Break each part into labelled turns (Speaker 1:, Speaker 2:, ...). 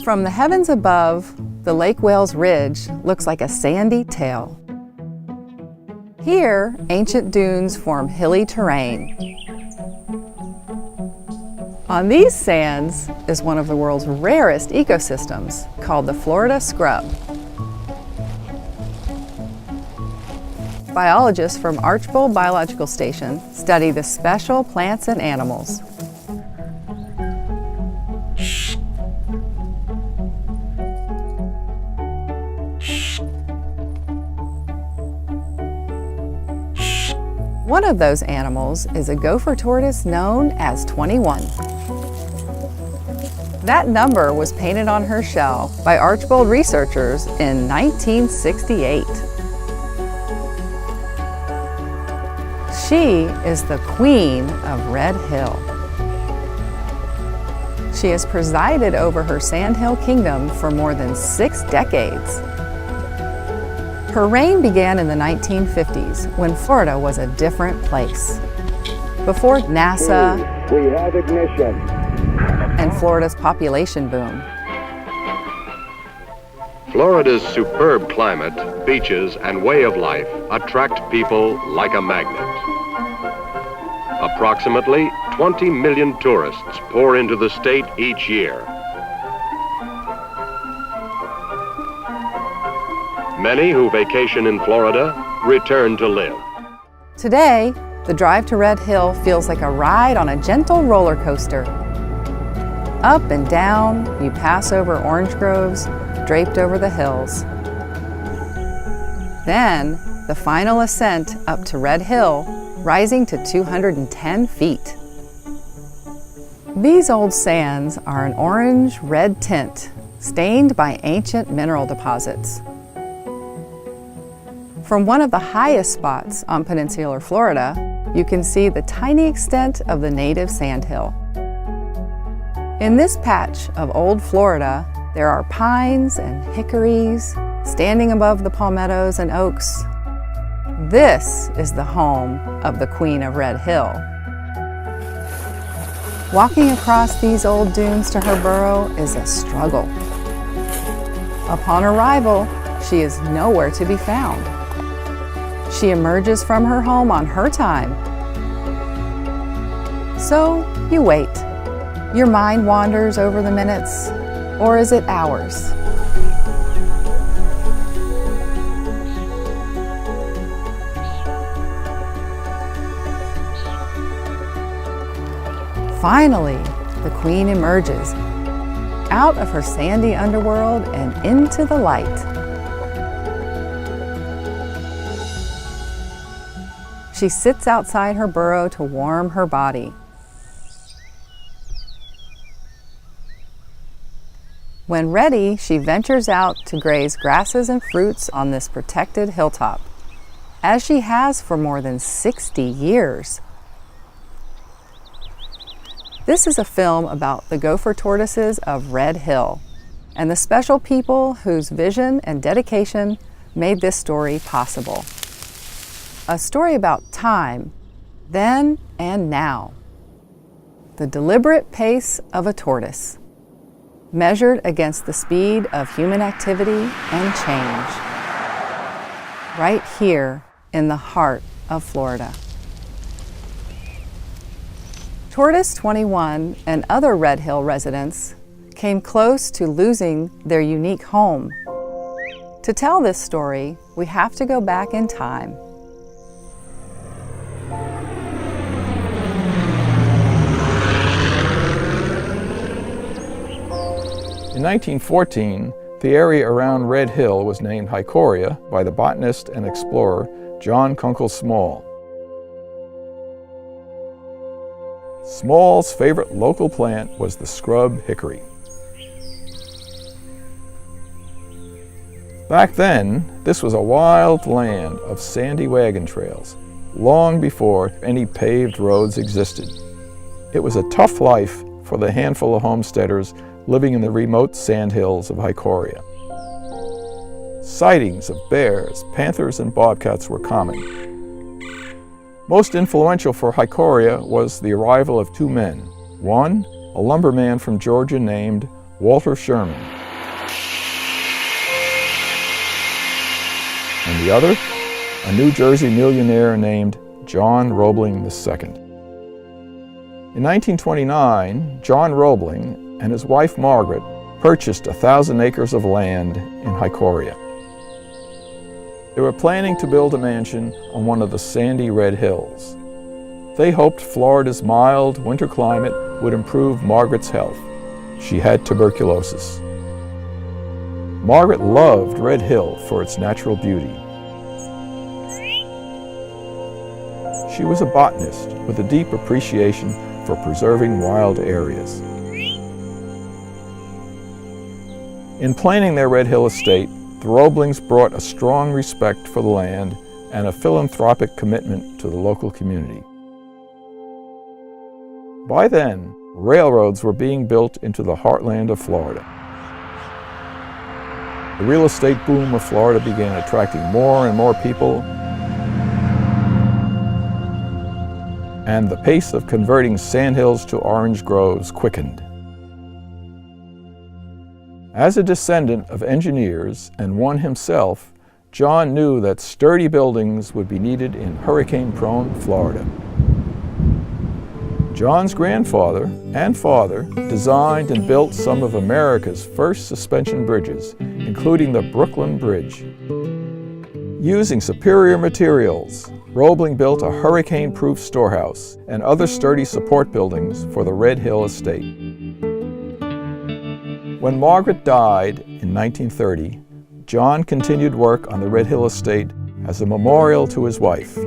Speaker 1: From the heavens above, the lake whale's ridge looks like a sandy tail. Here, ancient dunes form hilly terrain. On these sands is one of the world's rarest ecosystems, called the Florida scrub. Biologists from Archbold Biological Station study the special plants and animals. One of those animals is a gopher tortoise known as 21. That number was painted on her shell by Archbold researchers in 1968. She is the queen of Red Hill. She has presided over her sandhill kingdom for more than 6 decades. Her reign began in the 1950s when Florida was a different place. Before NASA,
Speaker 2: we have ignition,
Speaker 1: and Florida's population boom.
Speaker 3: Florida's superb climate, beaches, and way of life attract people like a magnet. Approximately 20 million tourists pour into the state each year. Many who vacation in Florida return to live.
Speaker 1: Today, the drive to Red Hill feels like a ride on a gentle roller coaster. Up and down, you pass over orange groves draped over the hills. Then, the final ascent up to Red Hill, rising to 210 feet. These old sands are an orange-red tint, stained by ancient mineral deposits. From one of the highest spots on peninsular Florida, you can see the tiny extent of the native sandhill. In this patch of old Florida, there are pines and hickories standing above the palmettos and oaks. This is the home of the Queen of Red Hill. Walking across these old dunes to her burrow is a struggle. Upon arrival, she is nowhere to be found. She emerges from her home on her time. So you wait. Your mind wanders over the minutes, or is it hours? Finally, the queen emerges out of her sandy underworld and into the light. She sits outside her burrow to warm her body. When ready, she ventures out to graze grasses and fruits on this protected hilltop, as she has for more than 60 years. This is a film about the gopher tortoises of Red Hill and the special people whose vision and dedication made this story possible. A story about time, then and now. The deliberate pace of a tortoise, measured against the speed of human activity and change. Right here in the heart of Florida. Tortoise 21 and other Red Hill residents came close to losing their unique home. To tell this story, we have to go back in time.
Speaker 4: In 1914, the area around Red Hill was named Hicoria by the botanist and explorer John Kunkel Small. Small's favorite local plant was the scrub hickory. Back then, this was a wild land of sandy wagon trails, long before any paved roads existed. It was a tough life for the handful of homesteaders living in the remote sandhills of Hicoria. sightings of bears, panthers, and bobcats were common. Most influential for Hicoria was the arrival of two men. One, a lumberman from Georgia named Walter Sherman, and the other, a New Jersey millionaire named John Roebling II. In 1929, John Roebling and his wife Margaret purchased 1,000 acres of land in Hicoria. They were planning to build a mansion on one of the sandy red hills. They hoped Florida's mild winter climate would improve Margaret's health. She had tuberculosis. Margaret loved Red Hill for its natural beauty. She was a botanist with a deep appreciation for preserving wild areas. In planning their Red Hill estate, the Roeblings brought a strong respect for the land and a philanthropic commitment to the local community. By then, railroads were being built into the heartland of Florida. The real estate boom of Florida began attracting more and more people, and the pace of converting sandhills to orange groves quickened. As a descendant of engineers and one himself, John knew that sturdy buildings would be needed in hurricane-prone Florida. John's grandfather and father designed and built some of America's first suspension bridges, including the Brooklyn Bridge. Using superior materials, Roebling built a hurricane-proof storehouse and other sturdy support buildings for the Red Hill estate. When Margaret died in 1930, John continued work on the Red Hill estate as a memorial to his wife.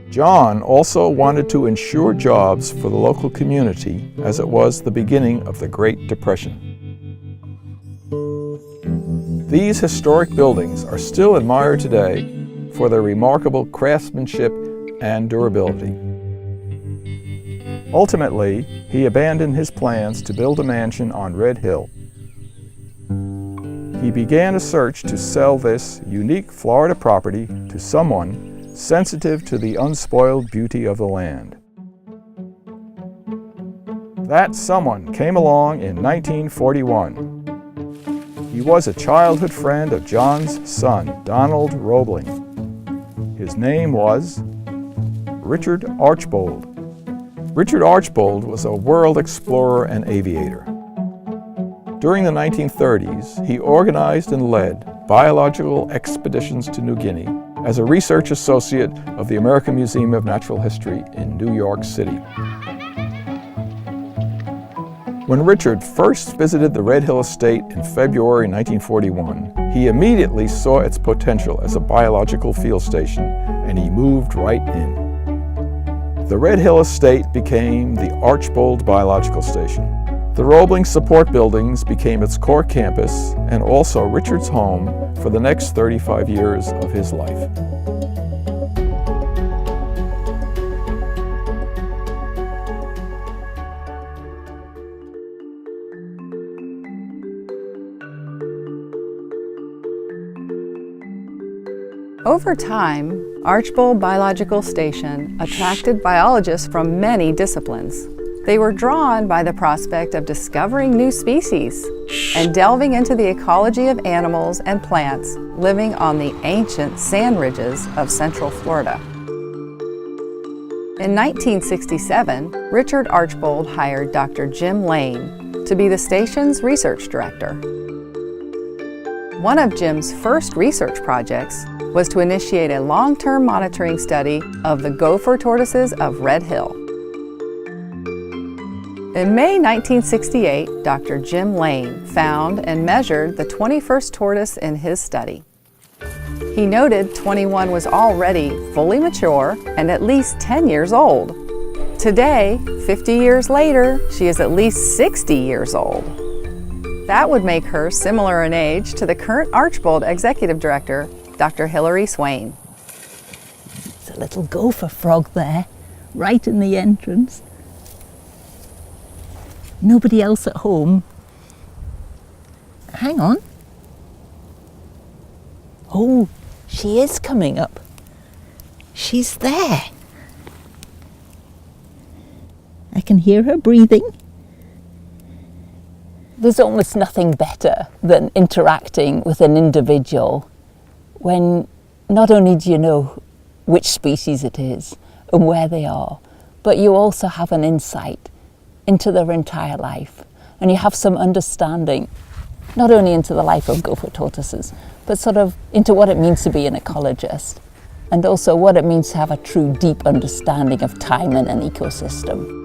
Speaker 4: John also wanted to ensure jobs for the local community as it was the beginning of the Great Depression. These historic buildings are still admired today for their remarkable craftsmanship and durability. Ultimately, he abandoned his plans to build a mansion on Red Hill. He began a search to sell this unique Florida property to someone sensitive to the unspoiled beauty of the land. That someone came along in 1941. He was a childhood friend of John's son, Donald Roebling. His name was Richard Archbold. Richard Archbold was a world explorer and aviator. During the 1930s, he organized and led biological expeditions to New Guinea as a research associate of the American Museum of Natural History in New York City. When Richard first visited the Red Hill estate in February 1941, he immediately saw its potential as a biological field station, and he moved right in. The Red Hill estate became the Archbold Biological Station. The Roebling support buildings became its core campus and also Richard's home for the next 35 years of his life.
Speaker 1: Over time, Archbold Biological Station attracted biologists from many disciplines. They were drawn by the prospect of discovering new species and delving into the ecology of animals and plants living on the ancient sand ridges of Central Florida. In 1967, Richard Archbold hired Dr. Jim Layne to be the station's research director. One of Jim's first research projects was to initiate a long-term monitoring study of the Gopher Tortoises of Red Hill. In May 1968, Dr. Jim Layne found and measured the 21st tortoise in his study. He noted 21 was already fully mature and at least 10 years old. Today, 50 years later, she is at least 60 years old. That would make her similar in age to the current Archbold Executive Director, Dr. Hilary Swain.
Speaker 2: There's a little gopher frog there, right in the entrance. Nobody else at home. Hang on. Oh, she is coming up. She's there. I can hear her breathing. There's almost nothing better than interacting with an individual when not only do you know which species it is and where they are, but you also have an insight into their entire life, and you have some understanding not only into the life of gopher tortoises, but sort of into what it means to be an ecologist, and also what it means to have a true deep understanding of time and an ecosystem.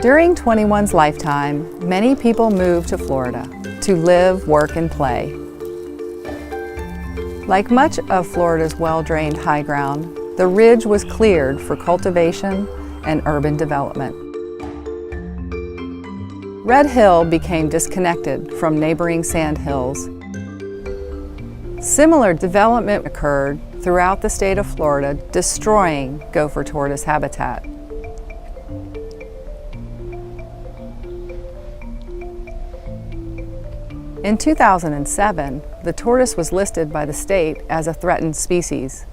Speaker 1: During 21's lifetime, many people moved to Florida to live, work, and play. Like much of Florida's well-drained high ground, the ridge was cleared for cultivation and urban development. Red Hill became disconnected from neighboring sandhills. Similar development occurred throughout the state of Florida, destroying gopher tortoise habitat. In 2007, the tortoise was listed by the state as a threatened species.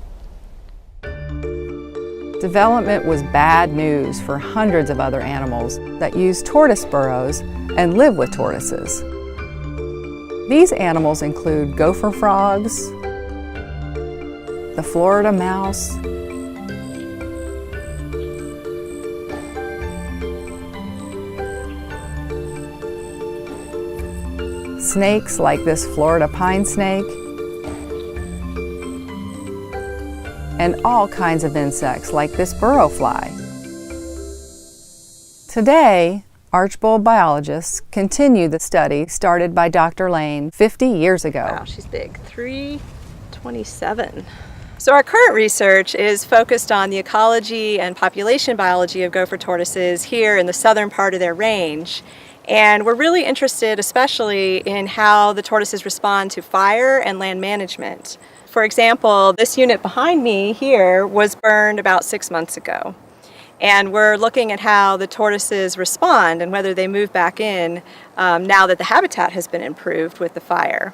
Speaker 1: Development was bad news for hundreds of other animals that use tortoise burrows and live with tortoises. These animals include gopher frogs, the Florida mouse, snakes like this Florida pine snake, and all kinds of insects like this burrow fly. Today, Archbold biologists continue the study started by Dr. Layne 50 years ago.
Speaker 5: Wow, she's big, 327. So our current research is focused on the ecology and population biology of gopher tortoises here in the southern part of their range. And we're really interested especially in how the tortoises respond to fire and land management. For example, this unit behind me here was burned about 6 months ago. And we're looking at how the tortoises respond and whether they move back in now that the habitat has been improved with the fire.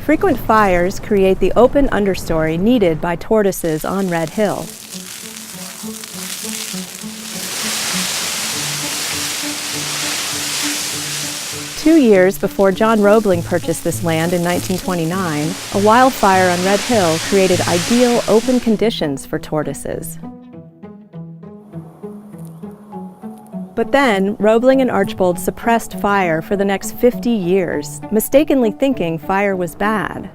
Speaker 5: Frequent fires create the open understory needed by tortoises on Red Hill. Two years before John Roebling purchased this land in 1929, a wildfire on Red Hill created ideal open conditions for tortoises. But then, Roebling and Archbold suppressed fire for the next 50 years, mistakenly thinking fire was bad.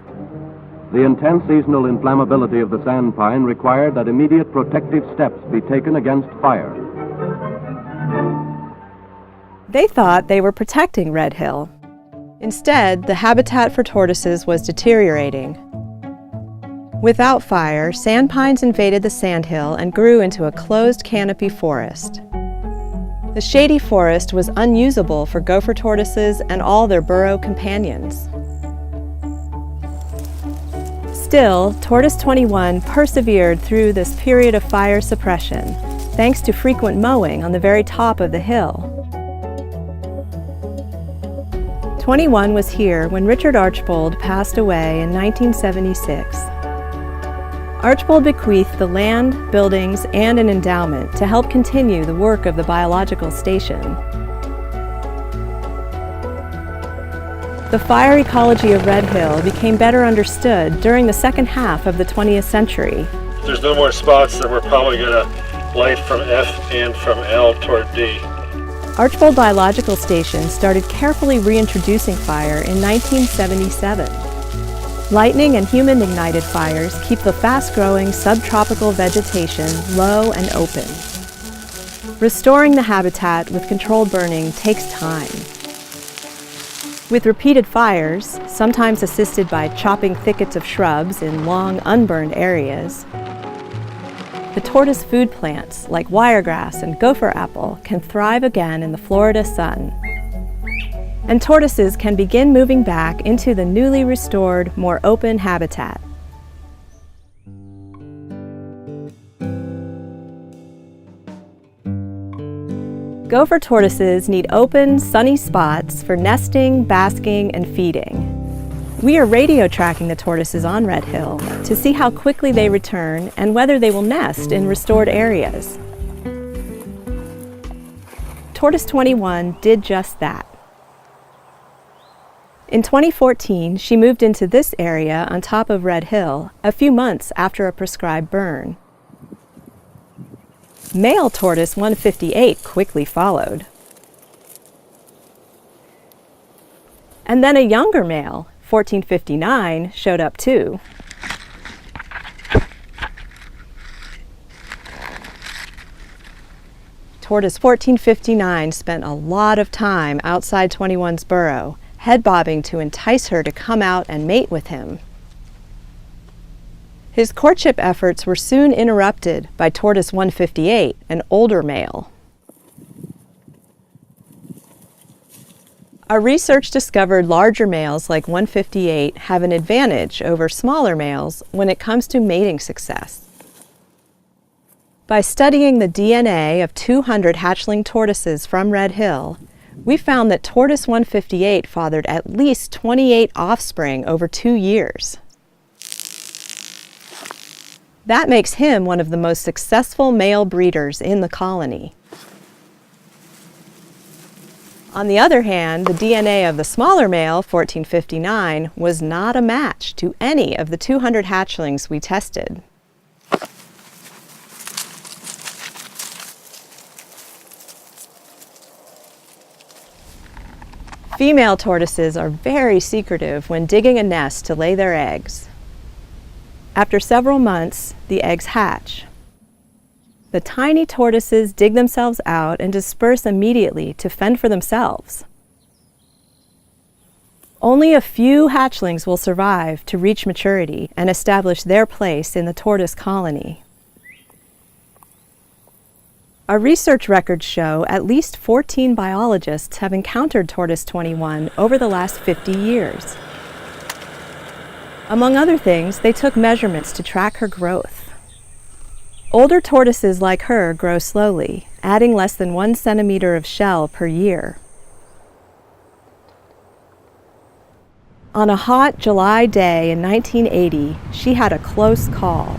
Speaker 6: The intense seasonal inflammability of the sand pine required that immediate protective steps be taken against fire.
Speaker 5: They thought they were protecting Red Hill. Instead, the habitat for tortoises was deteriorating. Without fire, sand pines invaded the sandhill and grew into a closed canopy forest. The shady forest was unusable for gopher tortoises and all their burrow companions. Still, Tortoise 21 persevered through this period of fire suppression, thanks to frequent mowing on the very top of the hill. 21 was here when Richard Archbold passed away in 1976. Archbold bequeathed the land, buildings, and an endowment to help continue the work of the biological station. The fire ecology of Red Hill became better understood during the second half of the 20th century.
Speaker 7: If there's no more spots, then we're probably going to light from F and from L toward D.
Speaker 5: Archbold Biological Station started carefully reintroducing fire in 1977. Lightning and human-ignited fires keep the fast-growing subtropical vegetation low and open. Restoring the habitat with controlled burning takes time. With repeated fires, sometimes assisted by chopping thickets of shrubs in long, unburned areas, the tortoise food plants like wiregrass and gopher apple can thrive again in the Florida sun. And tortoises can begin moving back into the newly restored, more open habitat. Gopher tortoises need open, sunny spots for nesting, basking, and feeding. We are radio tracking the tortoises on Red Hill to see how quickly they return and whether they will nest in restored areas. Tortoise 21 did just that. In 2014, she moved into this area on top of Red Hill a few months after a prescribed burn. Male tortoise 158 quickly followed. And then a younger male, 1459, showed up too. Tortoise 1459 spent a lot of time outside 21's burrow, head bobbing to entice her to come out and mate with him. His courtship efforts were soon interrupted by Tortoise 158, an older male. Our research discovered larger males like 158 have an advantage over smaller males when it comes to mating success. By studying the DNA of 200 hatchling tortoises from Red Hill, we found that Tortoise 158 fathered at least 28 offspring over 2 years. That makes him one of the most successful male breeders in the colony. On the other hand, the DNA of the smaller male, 1459, was not a match to any of the 200 hatchlings we tested. Female tortoises are very secretive when digging a nest to lay their eggs. After several months, the eggs hatch. The tiny tortoises dig themselves out and disperse immediately to fend for themselves. Only a few hatchlings will survive to reach maturity and establish their place in the tortoise colony. Our research records show at least 14 biologists have encountered Tortoise 21 over the last 50 years. Among other things, they took measurements to track her growth. Older tortoises like her grow slowly, adding less than 1 centimeter of shell per year. On a hot July day in 1980, she had a close call.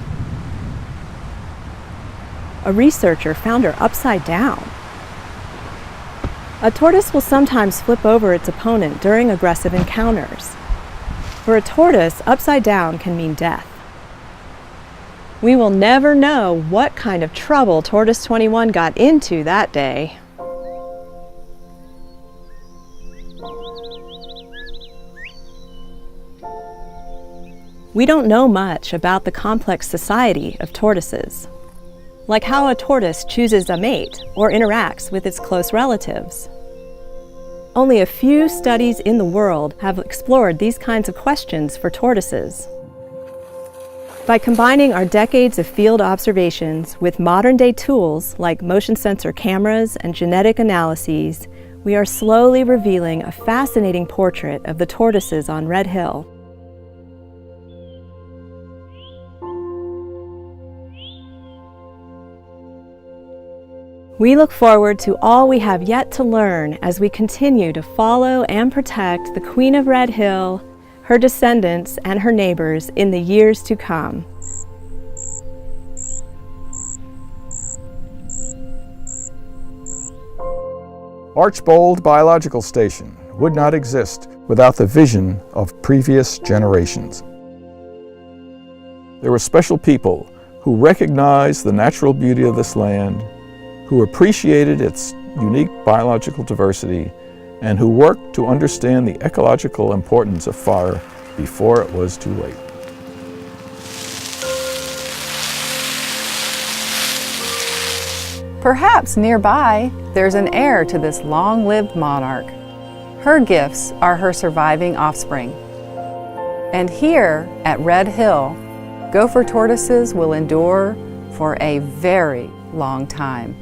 Speaker 5: A researcher found her upside down. A tortoise will sometimes flip over its opponent during aggressive encounters. For a tortoise, upside down can mean death. We will never know what kind of trouble Tortoise 21 got into that day. We don't know much about the complex society of tortoises, like how a tortoise chooses a mate or interacts with its close relatives. Only a few studies in the world have explored these kinds of questions for tortoises. By combining our decades of field observations with modern-day tools like motion sensor cameras and genetic analyses, we are slowly revealing a fascinating portrait of the tortoises on Red Hill. We look forward to all we have yet to learn as we continue to follow and protect the Queen of Red Hill, her descendants, and her neighbors in the years to come.
Speaker 4: Archbold Biological Station would not exist without the vision of previous generations. There were special people who recognized the natural beauty of this land, who appreciated its unique biological diversity, and who worked to understand the ecological importance of fire before it was too late.
Speaker 1: Perhaps nearby, there's an heir to this long-lived monarch. Her gifts are her surviving offspring. And here at Red Hill, gopher tortoises will endure for a very long time.